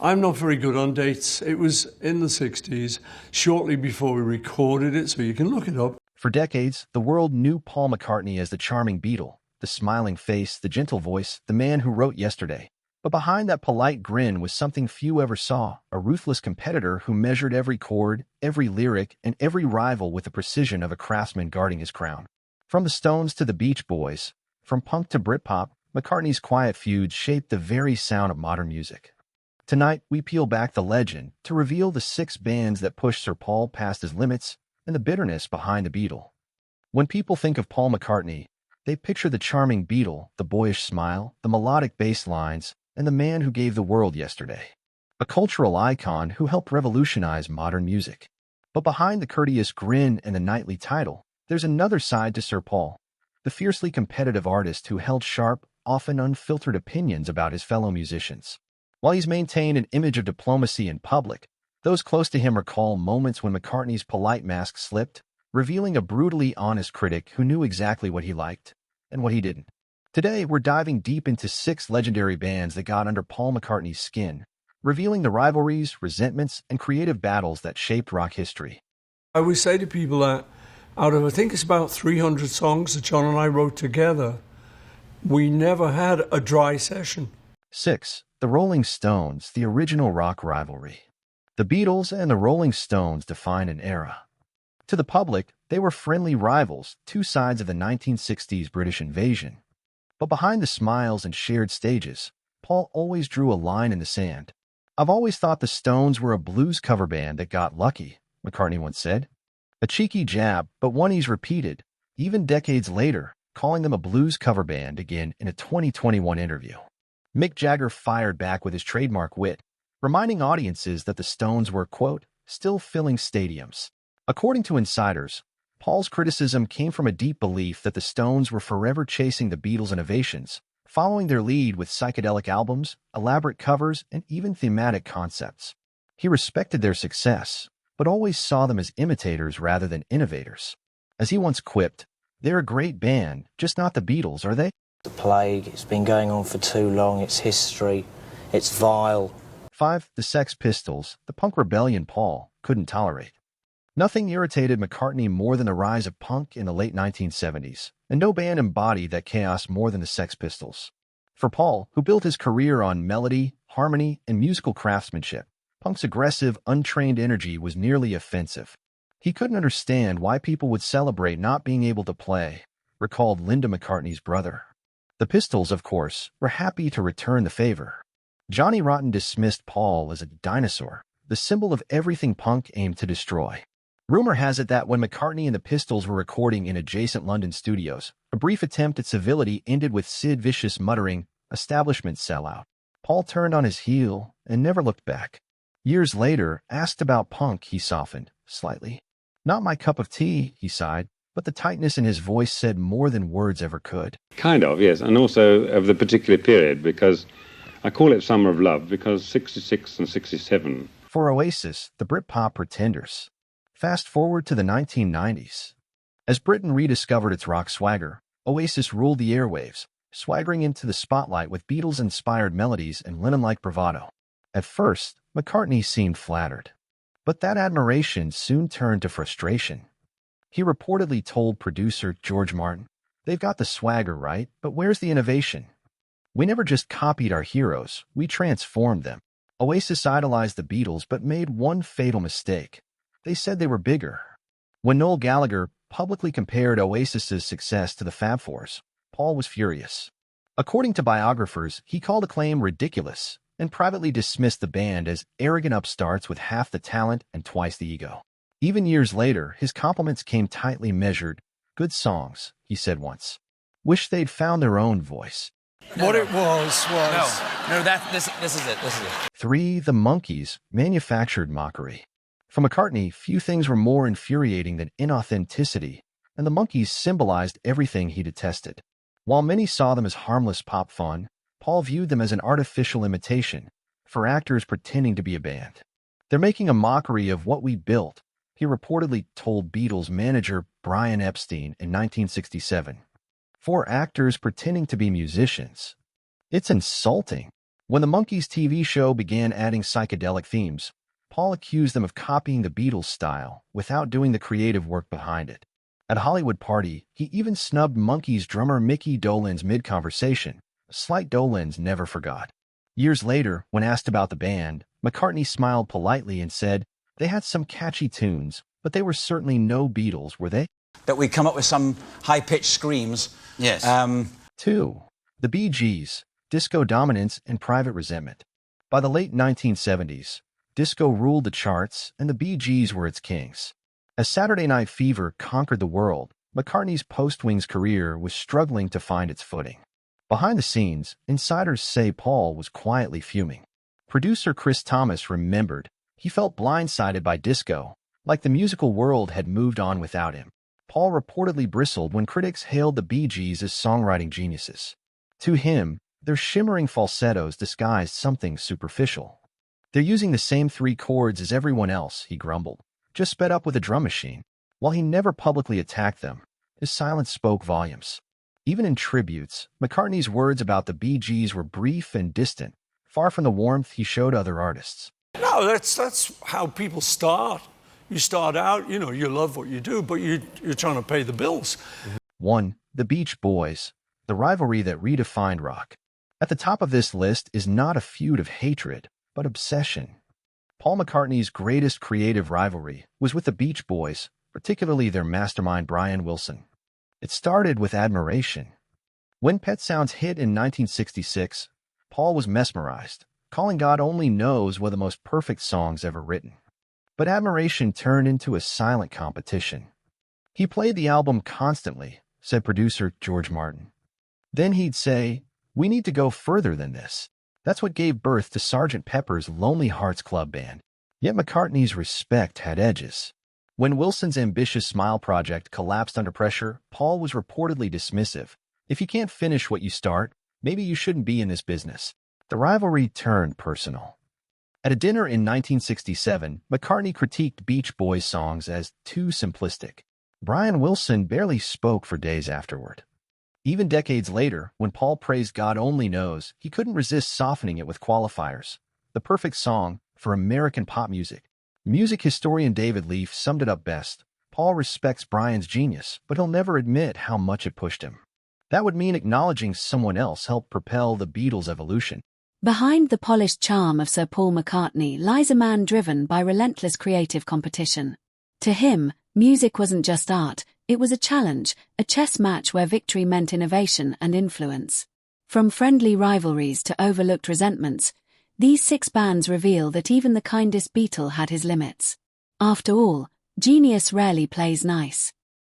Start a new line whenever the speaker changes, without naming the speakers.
I'm not very good on dates. It was in the 60s, shortly before we recorded it, so you can look it up.
For decades, the world knew Paul McCartney as the charming Beatle, the smiling face, the gentle voice, the man who wrote Yesterday. But behind that polite grin was something few ever saw, a ruthless competitor who measured every chord, every lyric, and every rival with the precision of a craftsman guarding his crown. From the Stones to the Beach Boys, from punk to Britpop, McCartney's quiet feuds shaped the very sound of modern music. Tonight, we peel back the legend to reveal the 6 bands that pushed Sir Paul past his limits and the bitterness behind the Beatle. When people think of Paul McCartney, they picture the charming Beatle, the boyish smile, the melodic bass lines, and the man who gave the world Yesterday. A cultural icon who helped revolutionize modern music. But behind the courteous grin and the knightly title, there's another side to Sir Paul, the fiercely competitive artist who held sharp, often unfiltered opinions about his fellow musicians. While he's maintained an image of diplomacy in public, those close to him recall moments when McCartney's polite mask slipped, revealing a brutally honest critic who knew exactly what he liked and what he didn't. Today, we're diving deep into 6 legendary bands that got under Paul McCartney's skin, revealing the rivalries, resentments, and creative battles that shaped rock history.
I always say to people that out of, I think it's about 300 songs that John and I wrote together, we never had a dry session.
6. The Rolling Stones, the original rock rivalry. The Beatles and the Rolling Stones defined an era. To the public, they were friendly rivals, 2 sides of the 1960s British invasion. But behind the smiles and shared stages, Paul always drew a line in the sand. "I've always thought the Stones were a blues cover band that got lucky," McCartney once said. A cheeky jab, but one he's repeated, even decades later, calling them a blues cover band again in a 2021 interview. Mick Jagger fired back with his trademark wit, reminding audiences that the Stones were, quote, still filling stadiums. According to insiders, Paul's criticism came from a deep belief that the Stones were forever chasing the Beatles' innovations, following their lead with psychedelic albums, elaborate covers, and even thematic concepts. He respected their success, but always saw them as imitators rather than innovators. As he once quipped, "They're a great band, just not the Beatles, are they?"
The plague, it's been going on for too long, it's history, it's vile.
5. The Sex Pistols, the punk rebellion Paul couldn't tolerate. Nothing irritated McCartney more than the rise of punk in the late 1970s, and no band embodied that chaos more than the Sex Pistols. For Paul, who built his career on melody, harmony, and musical craftsmanship, punk's aggressive, untrained energy was nearly offensive. He couldn't understand why people would celebrate not being able to play, recalled Linda McCartney's brother. The Pistols, of course, were happy to return the favor. Johnny Rotten dismissed Paul as a dinosaur, the symbol of everything punk aimed to destroy. Rumor has it that when McCartney and the Pistols were recording in adjacent London studios, a brief attempt at civility ended with Sid Vicious muttering, "Establishment sellout." Paul turned on his heel and never looked back. Years later, asked about punk, he softened, slightly. "Not my cup of tea," he sighed, but the tightness in his voice said more than words ever could.
Kind of, yes, and also of the particular period, because I call it Summer of Love, because 66 and 67.
For Oasis, the Britpop pretenders. Fast forward to the 1990s. As Britain rediscovered its rock swagger, Oasis ruled the airwaves, swaggering into the spotlight with Beatles-inspired melodies and Lennon-like bravado. At first, McCartney seemed flattered. But that admiration soon turned to frustration. He reportedly told producer George Martin, "They've got the swagger right, but where's the innovation? We never just copied our heroes, we transformed them." Oasis idolized the Beatles but made one fatal mistake. They said they were bigger. When Noel Gallagher publicly compared Oasis's success to the Fab Fours, Paul was furious. According to biographers, he called the claim ridiculous and privately dismissed the band as arrogant upstarts with half the talent and twice the ego. Even years later, his compliments came tightly measured. "Good songs," he said once. "Wish they'd found their own voice."
What it was...
No, this is it.
3. The Monkees, manufactured mockery. For McCartney, few things were more infuriating than inauthenticity, and the Monkees symbolized everything he detested. While many saw them as harmless pop fun, Paul viewed them as an artificial imitation, for actors pretending to be a band. "They're making a mockery of what we built," he reportedly told Beatles manager Brian Epstein in 1967. "For actors pretending to be musicians. It's insulting." When the Monkees TV show began adding psychedelic themes, Paul accused them of copying the Beatles' style without doing the creative work behind it. At a Hollywood party, he even snubbed Monkees drummer Mickey Dolenz mid-conversation, a slight Dolenz never forgot. Years later, when asked about the band, McCartney smiled politely and said, "They had some catchy tunes, but they were certainly no Beatles, were they?"
That we come up with some high-pitched screams.
Yes.
2. The Bee Gees, disco dominance and private resentment. By the late 1970s, disco ruled the charts and the Bee Gees were its kings. As Saturday Night Fever conquered the world, McCartney's post-Wings career was struggling to find its footing. Behind the scenes, insiders say Paul was quietly fuming. Producer Chris Thomas remembered he felt blindsided by disco, like the musical world had moved on without him. Paul reportedly bristled when critics hailed the Bee Gees as songwriting geniuses. To him, their shimmering falsettos disguised something superficial. "They're using the same 3 chords as everyone else," he grumbled, "just sped up with a drum machine." While he never publicly attacked them, his silence spoke volumes. Even in tributes, McCartney's words about the Bee Gees were brief and distant, far from the warmth he showed other artists.
No, that's how people start. You start out, you love what you do, but you're trying to pay the bills.
1. The Beach Boys, the rivalry that redefined rock. At the top of this list is not a feud of hatred, but obsession. Paul McCartney's greatest creative rivalry was with the Beach Boys, particularly their mastermind Brian Wilson. It started with admiration. When Pet Sounds hit in 1966, Paul was mesmerized, calling God Only Knows one of the most perfect songs ever written. But admiration turned into a silent competition. "He played the album constantly," said producer George Martin. Then he'd say, "We need to go further than this." That's what gave birth to Sgt. Pepper's Lonely Hearts Club Band. Yet McCartney's respect had edges. When Wilson's ambitious Smile project collapsed under pressure, Paul was reportedly dismissive. "If you can't finish what you start, maybe you shouldn't be in this business." The rivalry turned personal. At a dinner in 1967, McCartney critiqued Beach Boys songs as too simplistic. Brian Wilson barely spoke for days afterward. Even decades later, when Paul praised God Only Knows, he couldn't resist softening it with qualifiers. The perfect song for American pop music. Music historian David Leaf summed it up best. Paul respects Brian's genius, but he'll never admit how much it pushed him. That would mean acknowledging someone else helped propel the Beatles' evolution.
Behind the polished charm of Sir Paul McCartney lies a man driven by relentless creative competition. To him, music wasn't just art, it was a challenge, a chess match where victory meant innovation and influence. From friendly rivalries to overlooked resentments, these 6 bands reveal that even the kindest Beatle had his limits. After all, genius rarely plays nice.